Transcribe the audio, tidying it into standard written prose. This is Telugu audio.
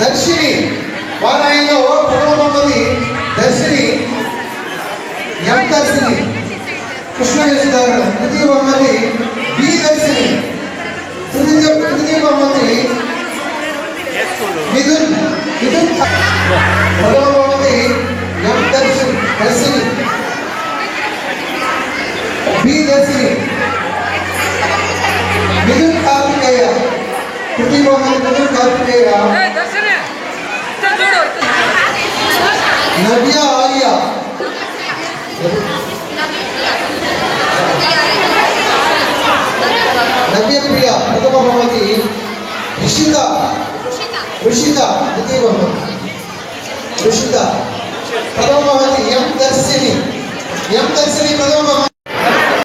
దర్శిని వారాయిలో ప్రథమది దర్శిని ఎం దర్శిని కృష్ణ చేస్తారు. తృతీయ బహుమతి బి దర్శిని. తృతీయ బహుమతి మిథున్ ప్రథమ బహుమతి ఎం దర్శిని బి దర్శిని. మిథున్ కార్తికేయ. తృతీయ బహుమతి మిథున్ కార్తికేయ. నవ్య ఆలియా. నవ్య ప్రియ ప్రథమ బహుమతి. ఋషిత ద్వితీయ బహుమతి. ఋషిత ప్రథమ బహుమతి ఎం దర్శిని ప్రథమ బహుమతి.